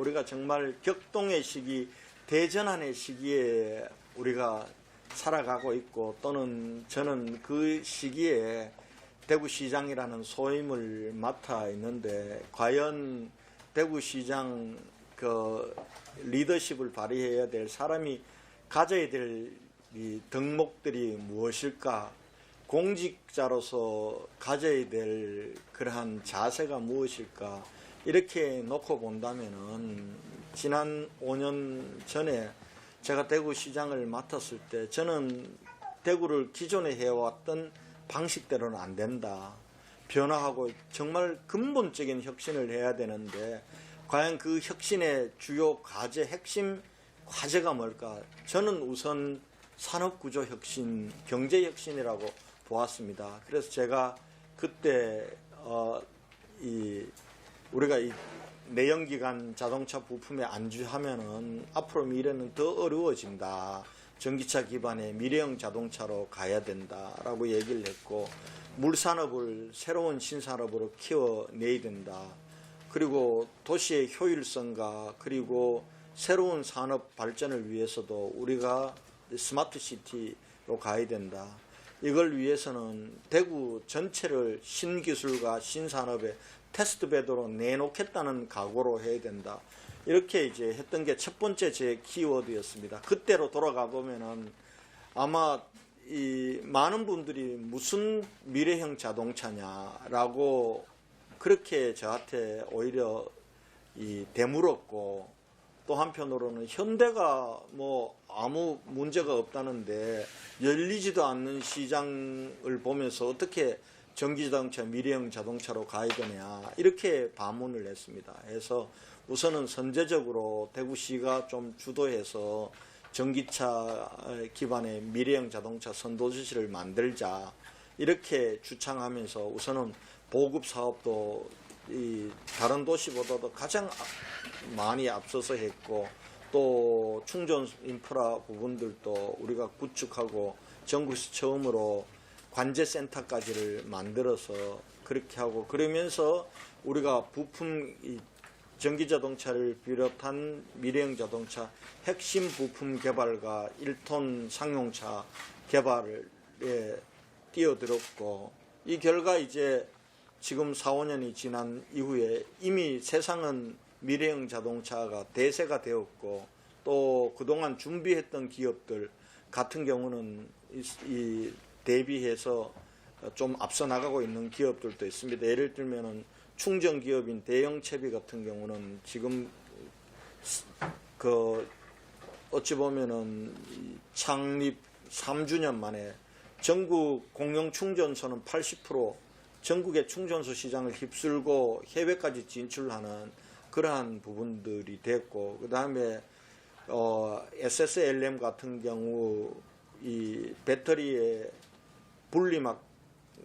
우리가 정말 격동의 시기, 대전환의 시기에 우리가 살아가고 있고, 또는 저는 그 시기에 대구시장이라는 소임을 맡아 있는데, 과연 대구시장 그 리더십을 발휘해야 될 사람이 가져야 될 이 덕목들이 무엇일까? 공직자로서 가져야 될 그러한 자세가 무엇일까? 이렇게 놓고 본다면은, 지난 5년 전에 제가 대구시장을 맡았을 때 저는 대구를 기존에 해왔던 방식대로는 안 된다. 변화하고 정말 근본적인 혁신을 해야 되는데, 과연 그 혁신의 주요 과제, 핵심 과제가 뭘까? 저는 우선 산업구조 혁신, 경제 혁신이라고 보았습니다. 그래서 제가 그때 우리가 이 내연기관 자동차 부품에 안주하면은 앞으로 미래는 더 어려워진다. 전기차 기반의 미래형 자동차로 가야 된다라고 얘기를 했고, 물산업을 새로운 신산업으로 키워내야 된다. 그리고 도시의 효율성과 그리고 새로운 산업 발전을 위해서도 우리가 스마트 시티로 가야 된다. 이걸 위해서는 대구 전체를 신기술과 신산업의 테스트베드로 내놓겠다는 각오로 해야 된다. 이렇게 이제 했던 게 첫 번째 제 키워드였습니다. 그때로 돌아가 보면은 아마 이 많은 분들이 무슨 미래형 자동차냐라고 그렇게 저한테 오히려 되물었고, 또 한편으로는 현대가 뭐 아무 문제가 없다는데 열리지도 않는 시장을 보면서 어떻게 전기자동차, 미래형 자동차로 가야 되냐, 이렇게 반문을 했습니다. 해서 우선은 선제적으로 대구시가 좀 주도해서 전기차 기반의 미래형 자동차 선도지시를 만들자, 이렇게 주창하면서 우선은 보급 사업도 이 다른 도시보다도 가장 많이 앞서서 했고, 또 충전 인프라 부분들도 우리가 구축하고 전국에서 처음으로 관제센터까지를 만들어서 그렇게 하고, 그러면서 우리가 부품 전기자동차를 비롯한 미래형 자동차 핵심 부품 개발과 1톤 상용차 개발에 뛰어들었고, 이 결과 이제 지금 4, 5년이 지난 이후에 이미 세상은 미래형 자동차가 대세가 되었고, 또 그동안 준비했던 기업들 같은 경우는 이 대비해서 좀 앞서 나가고 있는 기업들도 있습니다. 예를 들면은 충전 기업인 대영채비 같은 경우는 지금 그 어찌 보면은 창립 3주년 만에 전국 공용 충전소는 80% 전국의 충전소 시장을 휩쓸고 해외까지 진출하는 그러한 부분들이 됐고, 그 다음에 SSLM 같은 경우 이 배터리의 분리막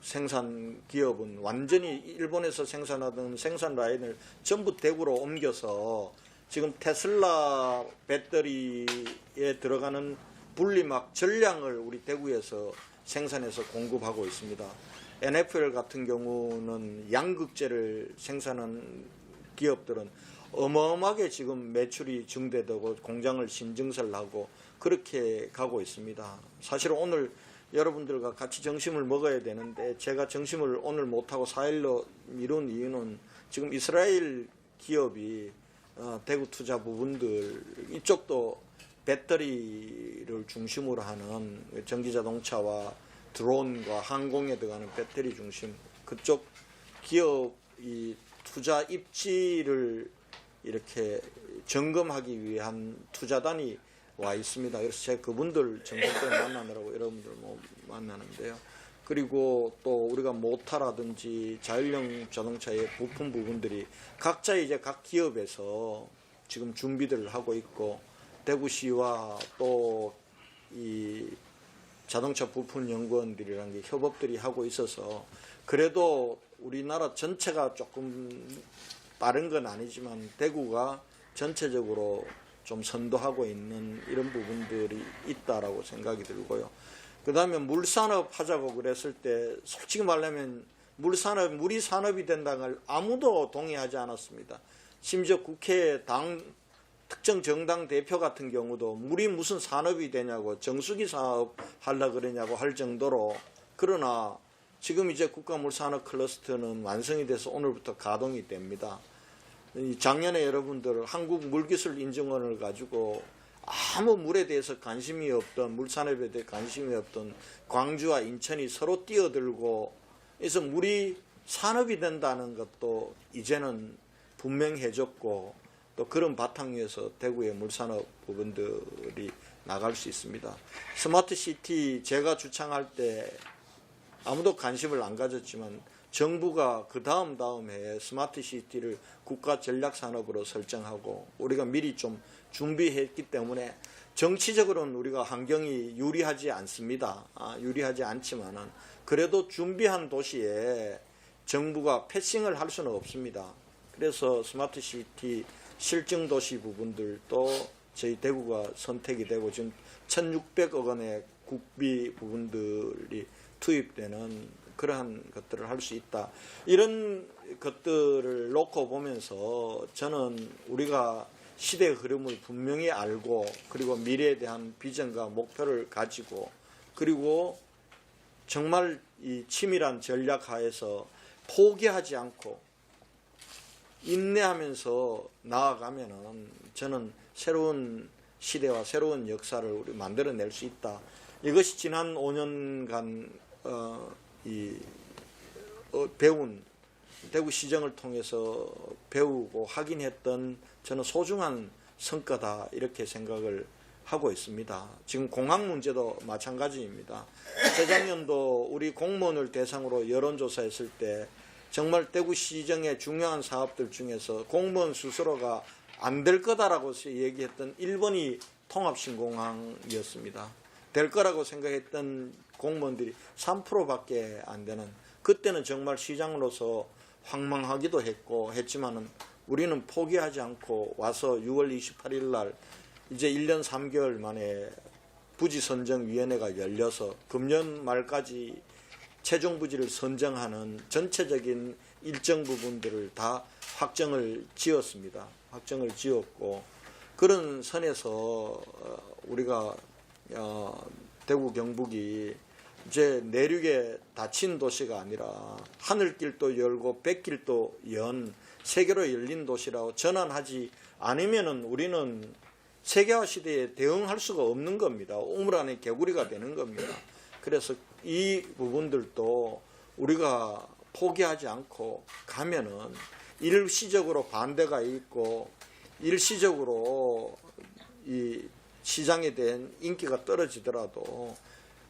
생산 기업은 완전히 일본에서 생산하던 생산 라인을 전부 대구로 옮겨서 지금 테슬라 배터리에 들어가는 분리막 전량을 우리 대구에서 생산해서 공급하고 있습니다. NFL 같은 경우는 양극재를 생산하는 기업들은 어마어마하게 지금 매출이 증대되고 공장을 신증설하고 그렇게 가고 있습니다. 사실 오늘 여러분들과 같이 점심을 먹어야 되는데 제가 점심을 오늘 못하고 4일로 미룬 이유는 지금 이스라엘 기업이 대구 투자 부분들 이쪽도 배터리를 중심으로 하는 전기자동차와 드론과 항공에 들어가는 배터리 중심 그쪽 기업이 투자 입지를 이렇게 점검하기 위한 투자단이 와 있습니다. 그래서 제가 그분들 점검 때 만나느라고 여러분들 만나는데요. 그리고 또 우리가 모타라든지 자율형 자동차의 부품 부분들이 각자 이제 각 기업에서 지금 준비들을 하고 있고, 대구시와 또 이 자동차 부품 연구원들이라는 게 협업들이 하고 있어서 그래도 우리나라 전체가 조금 빠른 건 아니지만 대구가 전체적으로 좀 선도하고 있는 이런 부분들이 있다라고 생각이 들고요. 그 다음에 물산업 하자고 그랬을 때 솔직히 말하면 물이 산업이 된다는 걸 아무도 동의하지 않았습니다. 심지어 국회 특정 정당 대표 같은 경우도 물이 무슨 산업이 되냐고 정수기 사업 하려고 그러냐고 할 정도로, 그러나 지금 이제 국가물산업 클러스터는 완성이 돼서 오늘부터 가동이 됩니다. 작년에 여러분들 한국물기술인증원을 가지고 아무 물에 대해서 관심이 없던, 물산업에 대해 관심이 없던 광주와 인천이 서로 뛰어들고 그래서 물이 산업이 된다는 것도 이제는 분명해졌고, 또 그런 바탕 위에서 대구의 물산업 부분들이 나갈 수 있습니다. 스마트시티 제가 주창할 때 아무도 관심을 안 가졌지만 정부가 그 다음 해에 스마트시티를 국가 전략산업으로 설정하고 우리가 미리 좀 준비했기 때문에 정치적으로는 우리가 환경이 유리하지 않습니다. 유리하지 않지만은 그래도 준비한 도시에 정부가 패싱을 할 수는 없습니다. 그래서 스마트시티 실증도시 부분들도 저희 대구가 선택이 되고 지금 1,600억 원의 국비 부분들이 투입되는 그러한 것들을 할 수 있다. 이런 것들을 놓고 보면서 저는 우리가 시대의 흐름을 분명히 알고, 그리고 미래에 대한 비전과 목표를 가지고, 그리고 정말 이 치밀한 전략 하에서 포기하지 않고 인내하면서 나아가면은 저는 새로운 시대와 새로운 역사를 우리 만들어낼 수 있다. 이것이 지난 5년간 배운 대구시정을 통해서 배우고 확인했던 저는 소중한 성과다, 이렇게 생각을 하고 있습니다. 지금 공학 문제도 마찬가지입니다. 재작년도 우리 공무원을 대상으로 여론조사했을 때 정말 대구시정의 중요한 사업들 중에서 공무원 스스로가 안 될 거다라고 얘기했던 1번이 통합신공항이었습니다. 될 거라고 생각했던 공무원들이 3%밖에 안 되는, 그때는 정말 시장으로서 황망하기도 했지만은 우리는 포기하지 않고 와서 6월 28일 날 이제 1년 3개월 만에 부지선정위원회가 열려서 금년 말까지 최종 부지를 선정하는 전체적인 일정 부분들을 다 확정을 지었습니다. 확정을 지었고, 그런 선에서 우리가 대구 경북이 이제 내륙에 닫힌 도시가 아니라 하늘길도 열고 뱃길도 연 세계로 열린 도시라고 전환하지 않으면은 우리는 세계화 시대에 대응할 수가 없는 겁니다. 우물 안에 개구리가 되는 겁니다. 그래서 이 부분들도 우리가 포기하지 않고 가면은 일시적으로 반대가 있고 일시적으로 이 시장에 대한 인기가 떨어지더라도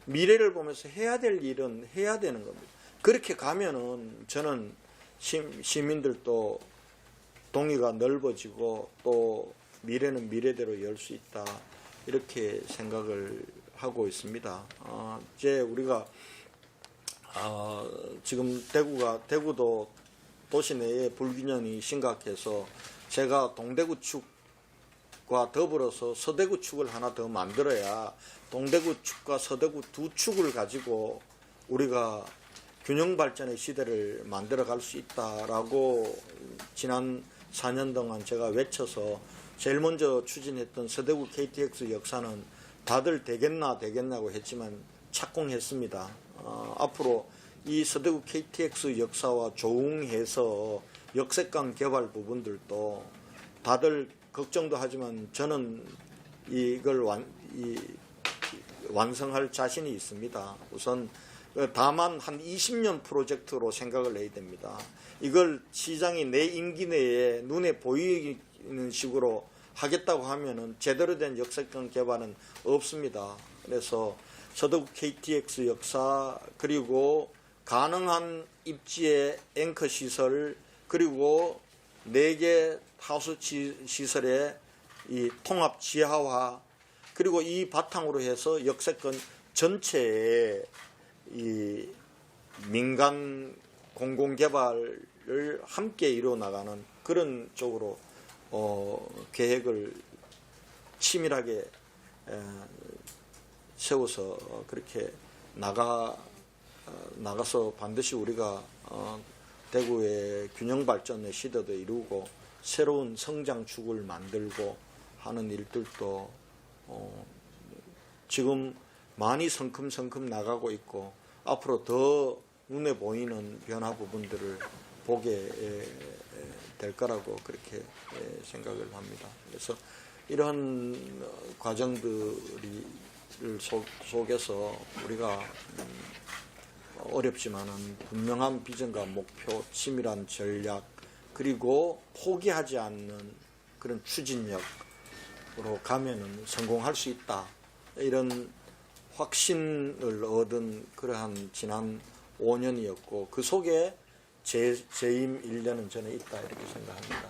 미래를 보면서 해야 될 일은 해야 되는 겁니다. 그렇게 가면은 저는 시민들도 동의가 넓어지고 또 미래는 미래대로 열 수 있다, 이렇게 생각을 하고 있습니다. 이제 우리가 지금 대구도 도시 내에 불균형이 심각해서 제가 동대구 축과 더불어서 서대구 축을 하나 더 만들어야 동대구 축과 서대구 두 축을 가지고 우리가 균형 발전의 시대를 만들어 갈 수 있다라고 지난 4년 동안 제가 외쳐서 제일 먼저 추진했던 서대구 KTX 역사는 다들 되겠냐고 했지만 착공했습니다. 앞으로 이 서대구 KTX 역사와 조응해서 역세권 개발 부분들도 다들 걱정도 하지만 저는 이걸 완성할 자신이 있습니다. 우선 다만 한 20년 프로젝트로 생각을 해야 됩니다. 이걸 시장이 내 임기 내에 눈에 보이는 식으로 하겠다고 하면은 제대로 된 역세권 개발은 없습니다. 그래서 서대구 KTX 역사, 그리고 가능한 입지의 앵커 시설, 그리고 4개 하우스 시설의 이 통합 지하화, 그리고 이 바탕으로 해서 역세권 전체에 이 민간 공공개발을 함께 이루어 나가는 그런 쪽으로 계획을 치밀하게 세워서 그렇게 나가서 반드시 우리가 대구의 균형 발전의 시대도 이루고 새로운 성장축을 만들고 하는 일들도 지금 많이 성큼성큼 나가고 있고 앞으로 더 눈에 보이는 변화 부분들을 보게 될 거라고 그렇게 생각을 합니다. 그래서 이런 과정들이 속에서 우리가 어렵지만은 분명한 비전과 목표, 치밀한 전략, 그리고 포기하지 않는 그런 추진력으로 가면은 성공할 수 있다. 이런 확신을 얻은 그러한 지난 5년이었고 그 속에 재임 1년은 저는 있다 이렇게 생각합니다.